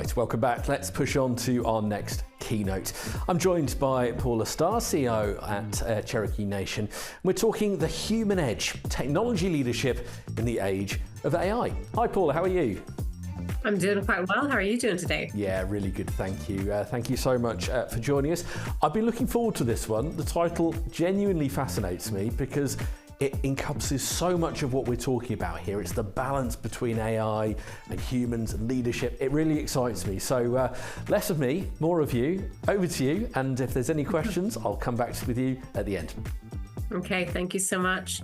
Right, welcome back. Let's push on to our next keynote. I'm joined by Paula Starr, CEO at Cherokee Nation. We're talking the human edge, technology leadership in the age of AI. Hi Paula, how are you? I'm doing quite well. How are you doing today? Yeah, really good, thank you. Thank you so much for joining us. I've been looking forward to this one. The title genuinely fascinates me because it encompasses so much of what we're talking about here. It's the balance between AI and humans and leadership. It really excites me. So less of me, more of you. Over to you. And if there's any questions, I'll come back with you at the end. Okay, thank you so much.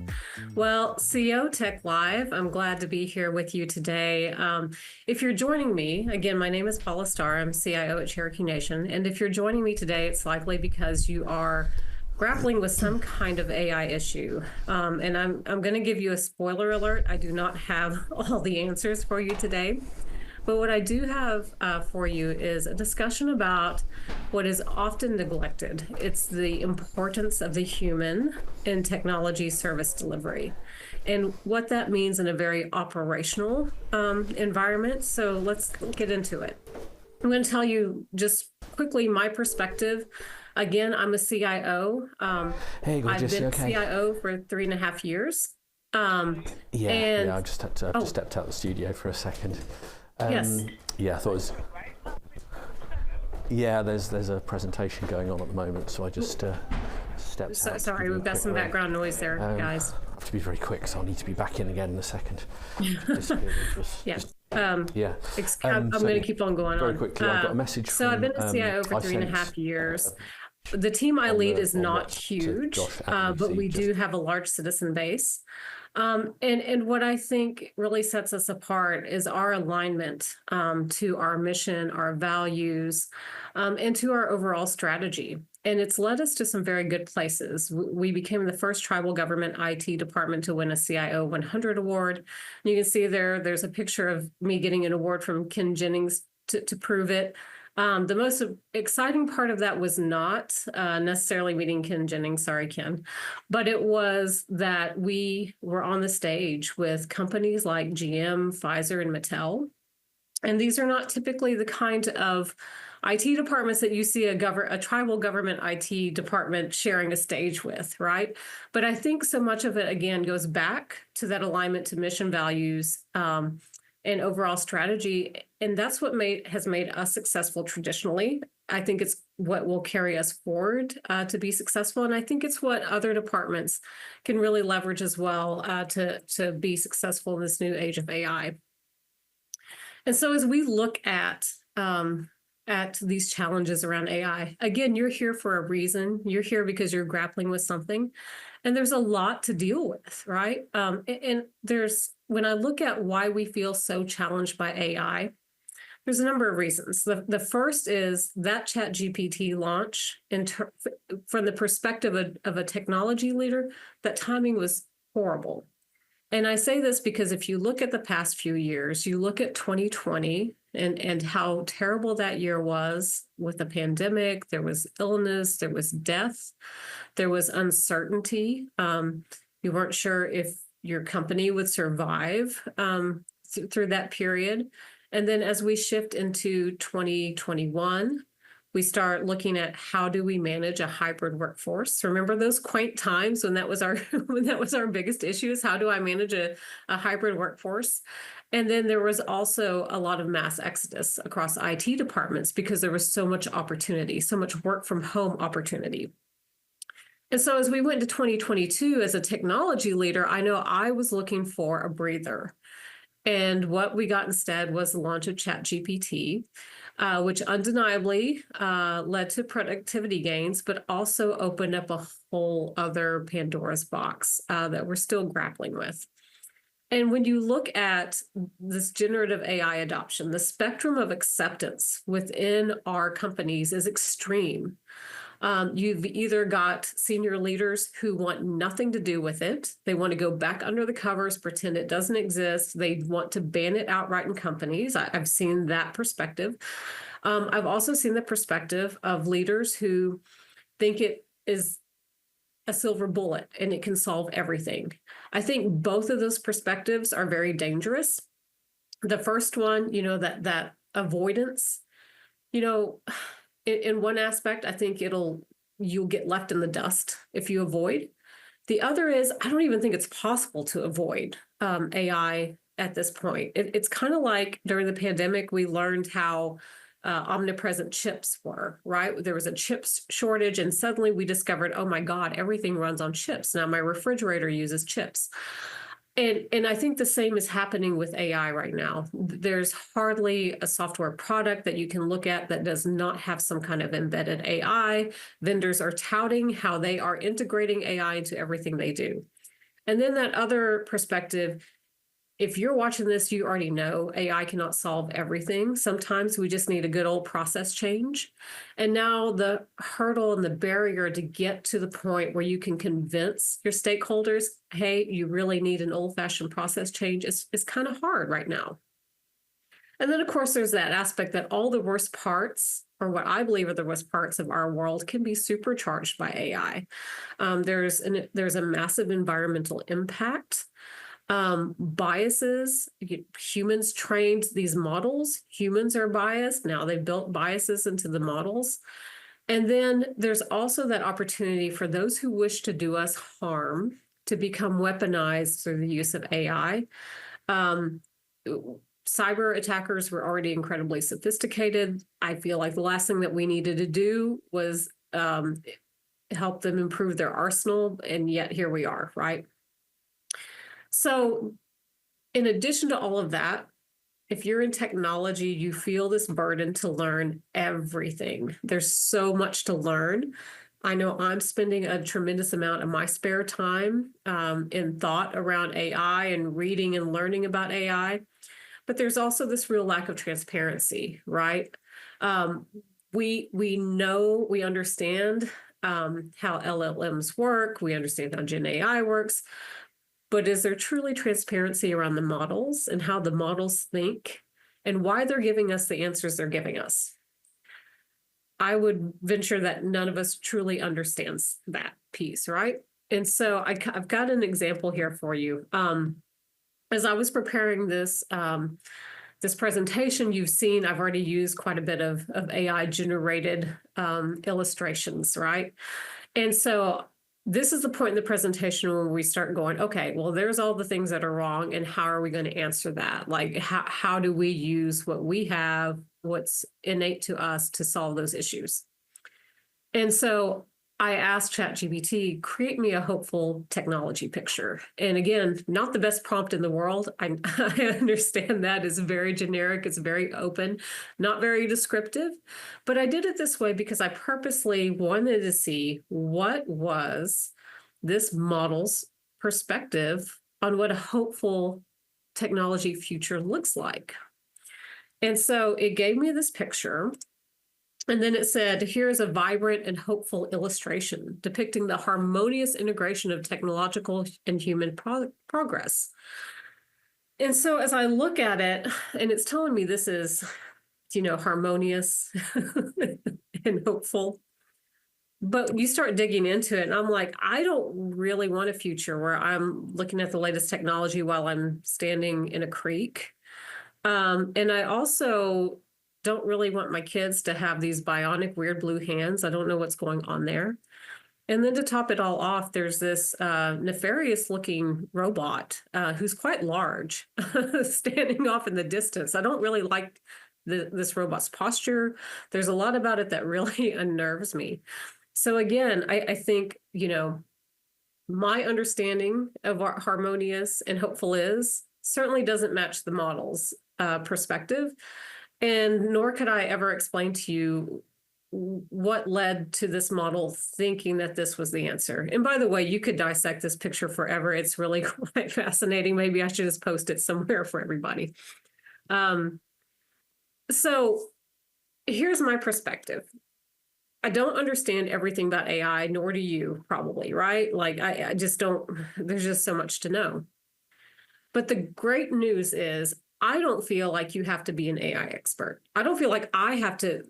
Well, CEO Tech Live, I'm glad to be here with you today. If you're joining me, again, my name is Paula Starr. I'm CIO at Cherokee Nation. And if you're joining me today, it's likely because you are grappling with some kind of AI issue. And I'm going to give you a spoiler alert. I do not have all the answers for you today. But what I do have for you is a discussion about what is often neglected. It's the importance of the human in technology service delivery and what that means in a very operational environment. So let's get into it. I'm going to tell you just quickly my perspective. Again, I'm a CIO. Hey, I've been okay? CIO for 3.5 years. I just had to, just stepped out of the studio for a second. Yes. Yeah, I thought it was. Yeah, there's a presentation going on at the moment, so I just stepped out. Sorry, we've got some background noise there, guys. I have to be very quick, so I'll need to be back in again in a second. I'm going to keep on going very on. Quickly, I've got a message So from, I've been a CIO for 3.5 years. The team I lead is not huge, but we do have a large citizen base. And what I think really sets us apart is our alignment to our mission, our values, and to our overall strategy. And it's led us to some very good places. We became the first tribal government IT department to win a CIO 100 award. And you can see there's a picture of me getting an award from Ken Jennings to prove it. The most exciting part of that was not necessarily meeting Ken Jennings, sorry, Ken, but it was that we were on the stage with companies like GM, Pfizer, and Mattel. And these are not typically the kind of IT departments that you see a tribal government IT department sharing a stage with, right? But I think so much of it, again, goes back to that alignment to mission values and overall strategy. And that's what has made us successful traditionally. I think it's what will carry us forward to be successful. And I think it's what other departments can really leverage as well to be successful in this new age of AI. And so as we look at these challenges around AI, again, you're here for a reason. You're here because you're grappling with something. And there's a lot to deal with, right? And when I look at why we feel so challenged by AI, there's a number of reasons. The first is that ChatGPT launch, from the perspective of a technology leader, that timing was horrible. And I say this because if you look at the past few years, you look at 2020 and how terrible that year was with the pandemic, there was illness, there was death, there was uncertainty. You weren't sure if your company would survive through that period. And then as we shift into 2021, we start looking at how do we manage a hybrid workforce. Remember those quaint times when that was our biggest issue, is how do I manage a hybrid workforce? And then there was also a lot of mass exodus across IT departments because there was so much opportunity, so much work from home opportunity. And so as we went to 2022 as a technology leader, I know I was looking for a breather. And what we got instead was the launch of ChatGPT, which undeniably led to productivity gains, but also opened up a whole other Pandora's box that we're still grappling with. And when you look at this generative AI adoption, the spectrum of acceptance within our companies is extreme. You've either got senior leaders who want nothing to do with it. They want to go back under the covers, pretend it doesn't exist. They want to ban it outright in companies. I've seen that perspective. I've also seen the perspective of leaders who think it is a silver bullet and it can solve everything. I think both of those perspectives are very dangerous. The first one, that avoidance. You know, in one aspect, I think you'll get left in the dust if you avoid. The other is, I don't even think it's possible to avoid AI at this point. It's kind of like during the pandemic, we learned how omnipresent chips were, right? There was a chips shortage, and suddenly we discovered, oh my God, everything runs on chips. Now my refrigerator uses chips. And I think the same is happening with AI right now. There's hardly a software product that you can look at that does not have some kind of embedded AI. Vendors are touting how they are integrating AI into everything they do. And then that other perspective, if you're watching this, you already know AI cannot solve everything. Sometimes we just need a good old process change. And now the hurdle and the barrier to get to the point where you can convince your stakeholders, hey, you really need an old-fashioned process change is kind of hard right now. And then, of course, there's that aspect that all the worst parts, or what I believe are the worst parts of our world, can be supercharged by AI. There's a massive environmental impact. Biases, humans trained these models, humans are biased. Now they've built biases into the models. And then there's also that opportunity for those who wish to do us harm to become weaponized through the use of AI. Cyber attackers were already incredibly sophisticated. I feel like the last thing that we needed to do was help them improve their arsenal. And yet here we are, right? So in addition to all of that, if you're in technology, you feel this burden to learn everything. There's so much to learn. I know I'm spending a tremendous amount of my spare time in thought around AI and reading and learning about AI. But there's also this real lack of transparency, right? We know, we understand how LLMs work. We understand how Gen AI works. But is there truly transparency around the models and how the models think and why they're giving us the answers they're giving us? I would venture that none of us truly understands that piece, right? And so I've got an example here for you. As I was preparing this presentation, you've seen I've already used quite a bit of AI generated illustrations, right? And so this is the point in the presentation where we start going, okay, well, there's all the things that are wrong, and how are we going to answer that? Like, how do we use what we have, what's innate to us, to solve those issues? And so I asked ChatGPT, create me a hopeful technology picture. And again, not the best prompt in the world. I understand that is very generic. It's very open, not very descriptive. But I did it this way because I purposely wanted to see what was this model's perspective on what a hopeful technology future looks like. And so it gave me this picture. And then it said, here's a vibrant and hopeful illustration depicting the harmonious integration of technological and human progress. And so as I look at it, and it's telling me this is, harmonious and hopeful, but you start digging into it, and I'm like, I don't really want a future where I'm looking at the latest technology while I'm standing in a creek. And I also don't really want my kids to have these bionic weird blue hands. I don't know what's going on there. And then to top it all off, there's this nefarious looking robot who's quite large, standing off in the distance. I don't really like this robot's posture. There's a lot about it that really unnerves me. So again, I think, my understanding of what harmonious and hopeful is certainly doesn't match the model's perspective. And nor could I ever explain to you what led to this model thinking that this was the answer. And by the way, you could dissect this picture forever. It's really quite fascinating. Maybe I should just post it somewhere for everybody. So here's my perspective. I don't understand everything about AI, nor do you probably, right? Like I just don't, there's just so much to know. But the great news is I don't feel like you have to be an AI expert. I don't feel like I have to,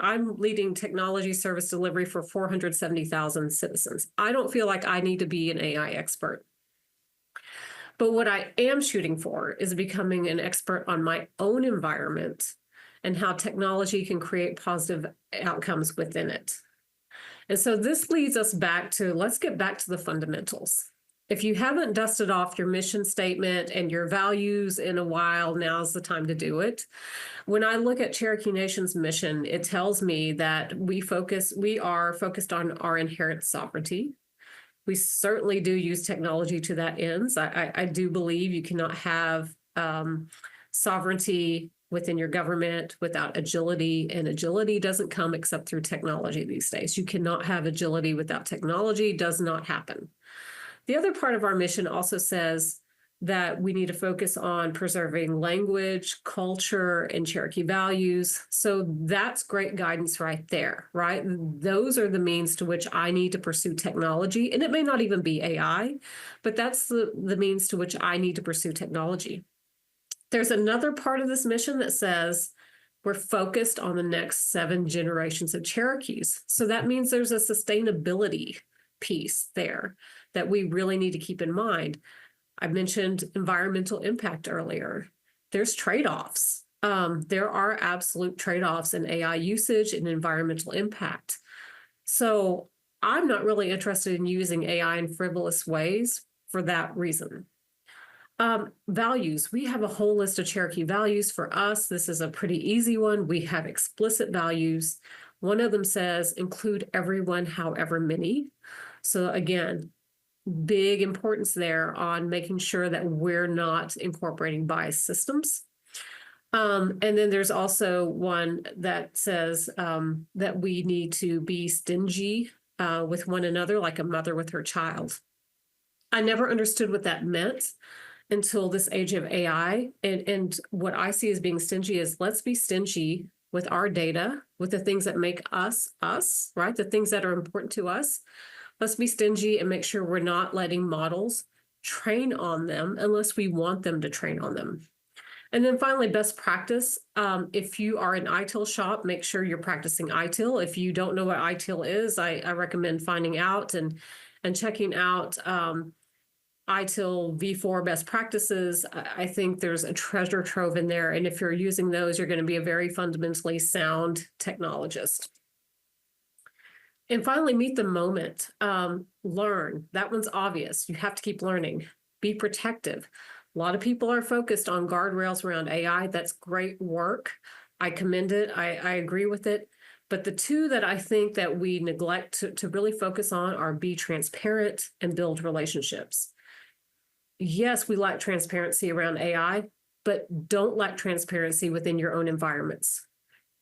I'm leading technology service delivery for 470,000 citizens. I don't feel like I need to be an AI expert. But what I am shooting for is becoming an expert on my own environment and how technology can create positive outcomes within it. And so this leads us back to, let's get back to the fundamentals. If you haven't dusted off your mission statement and your values in a while, now's the time to do it. When I look at Cherokee Nation's mission, it tells me that we are focused on our inherent sovereignty. We certainly do use technology to that end. I do believe you cannot have sovereignty within your government without agility, and agility doesn't come except through technology these days. You cannot have agility without technology, does not happen. The other part of our mission also says that we need to focus on preserving language, culture, and Cherokee values. So that's great guidance right there, right? Those are the means to which I need to pursue technology. And it may not even be AI, but that's the means to which I need to pursue technology. There's another part of this mission that says we're focused on the next 7 generations of Cherokees. So that means there's a sustainability piece there that we really need to keep in mind. I mentioned environmental impact earlier. There's trade-offs. There are absolute trade-offs in AI usage and environmental impact. So I'm not really interested in using AI in frivolous ways for that reason. Values. We have a whole list of Cherokee values. For us, this is a pretty easy one. We have explicit values. One of them says, include everyone, however many. So again, big importance there on making sure that we're not incorporating biased systems. And then there's also one that says that we need to be stingy with one another, like a mother with her child. I never understood what that meant until this age of AI. And what I see as being stingy is, let's be stingy with our data, with the things that make us, right? The things that are important to us. Let's be stingy and make sure we're not letting models train on them unless we want them to train on them. And then finally, best practice. If you are an ITIL shop, make sure you're practicing ITIL. If you don't know what ITIL is, I recommend finding out and checking out ITIL V4 best practices. I think there's a treasure trove in there. And if you're using those, you're going to be a very fundamentally sound technologist. And finally, meet the moment. Learn. That one's obvious. You have to keep learning. Be protective. A lot of people are focused on guardrails around AI. That's great work. I commend it. I agree with it. But the two that I think that we neglect to really focus on are be transparent and build relationships. Yes, we lack transparency around AI, but don't lack transparency within your own environments.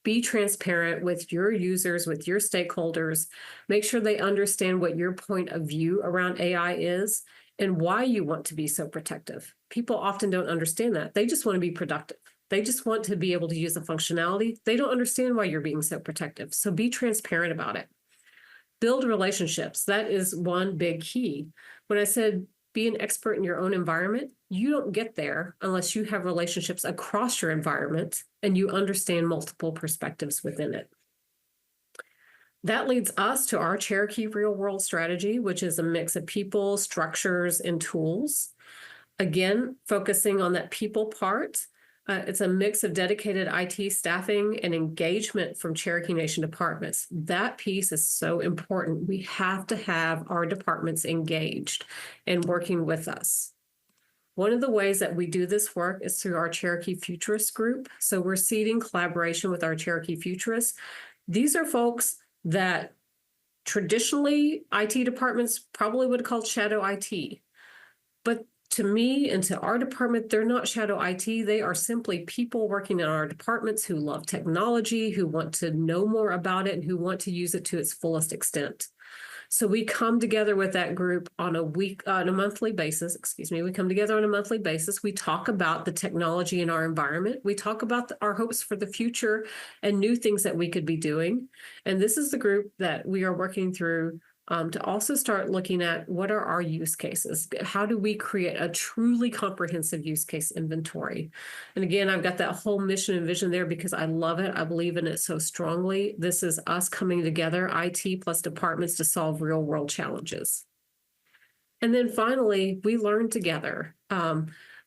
Be transparent with your users, with your stakeholders. Make sure they understand what your point of view around AI is and why you want to be so protective. People often don't understand that. They just want to be productive. They just want to be able to use the functionality. They don't understand why you're being so protective. So be transparent about it. Build relationships. That is one big key. When I said be an expert in your own environment, you don't get there unless you have relationships across your environment and you understand multiple perspectives within it. That leads us to our Cherokee real world strategy, which is a mix of people, structures, and tools. Again, focusing on that people part. It's a mix of dedicated IT staffing and engagement from Cherokee Nation departments. That piece is so important. We have to have our departments engaged and working with us. One of the ways that we do this work is through our Cherokee Futurists group. So we're seeding collaboration with our Cherokee Futurists. These are folks that traditionally IT departments probably would call shadow IT. But to me and to our department, they're not shadow IT. They are simply people working in our departments who love technology, who want to know more about it, and who want to use it to its fullest extent. So we come together with that group on a monthly basis. We come together on a monthly basis. We talk about the technology in our environment. We talk about our hopes for the future and new things that we could be doing. And this is the group that we are working through to also start looking at what are our use cases? How do we create a truly comprehensive use case inventory? And again, I've got that whole mission and vision there because I love it. I believe in it so strongly. This is us coming together, IT plus departments, to solve real world challenges. And then finally, we learn together.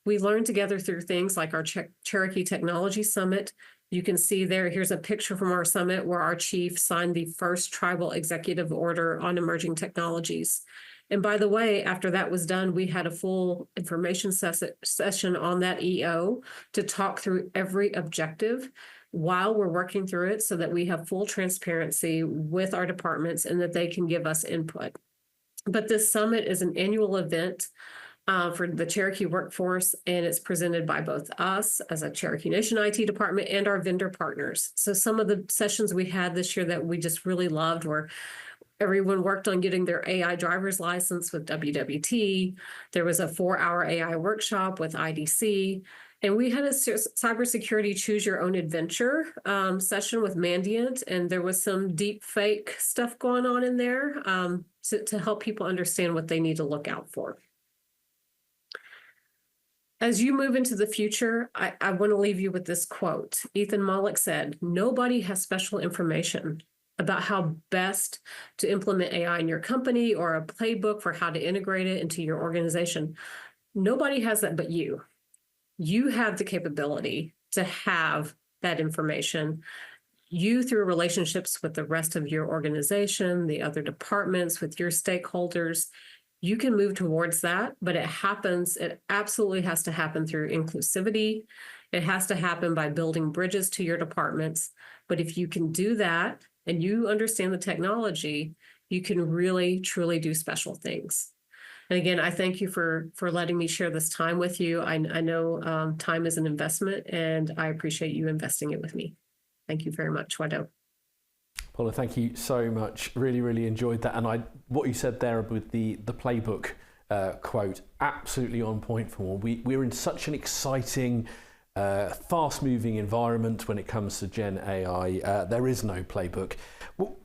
We learn together through things like our Cherokee Technology Summit. You can see there, here's a picture from our summit where our chief signed the first tribal executive order on emerging technologies. And by the way, after that was done, we had a full information session on that EO to talk through every objective while we're working through it so that we have full transparency with our departments and that they can give us input. But this summit is an annual event for the Cherokee workforce, and it's presented by both us as a Cherokee Nation IT department and our vendor partners. So some of the sessions we had this year that we just really loved were everyone worked on getting their AI driver's license with WWT. There was a 4-hour AI workshop with IDC. And we had a cybersecurity choose your own adventure session with Mandiant. And there was some deep fake stuff going on in there to help people understand what they need to look out for. As you move into the future, I want to leave you with this quote. Ethan Mollick said, "Nobody has special information about how best to implement AI in your company or a playbook for how to integrate it into your organization. Nobody has that but you. You have the capability to have that information. You, through relationships with the rest of your organization, the other departments, with your stakeholders, you can move towards that, but it absolutely has to happen through inclusivity. It has to happen by building bridges to your departments. But if you can do that and you understand the technology, you can really, truly do special things. And again, I thank you for letting me share this time with you. I know time is an investment, and I appreciate you investing it with me. Thank you very much, Wado. Paula, thank you so much. Really, really enjoyed that. And what you said there with the playbook quote, absolutely on point for me. We're in such an exciting, fast-moving environment when it comes to Gen AI. There is no playbook. Well,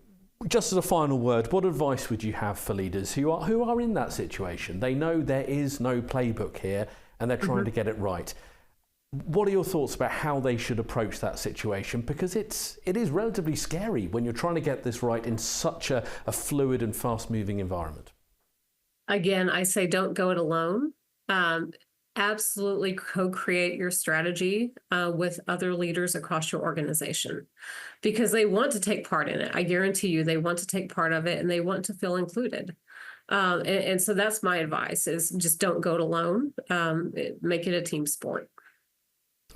just as a final word, what advice would you have for leaders who are in that situation? They know there is no playbook here and they're trying to get it right. What are your thoughts about how they should approach that situation? Because it is relatively scary when you're trying to get this right in such a fluid and fast-moving environment. Again, I say don't go it alone. Absolutely co-create your strategy with other leaders across your organization because they want to take part in it. I guarantee you they want to take part of it and they want to feel included. And so that's my advice is just don't go it alone. Make it a team sport.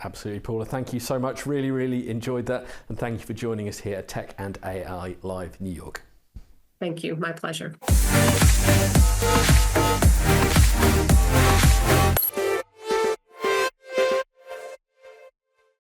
Absolutely, Paula. Thank you so much. Really, really enjoyed that. And thank you for joining us here at Tech and AI Live New York. Thank you. My pleasure.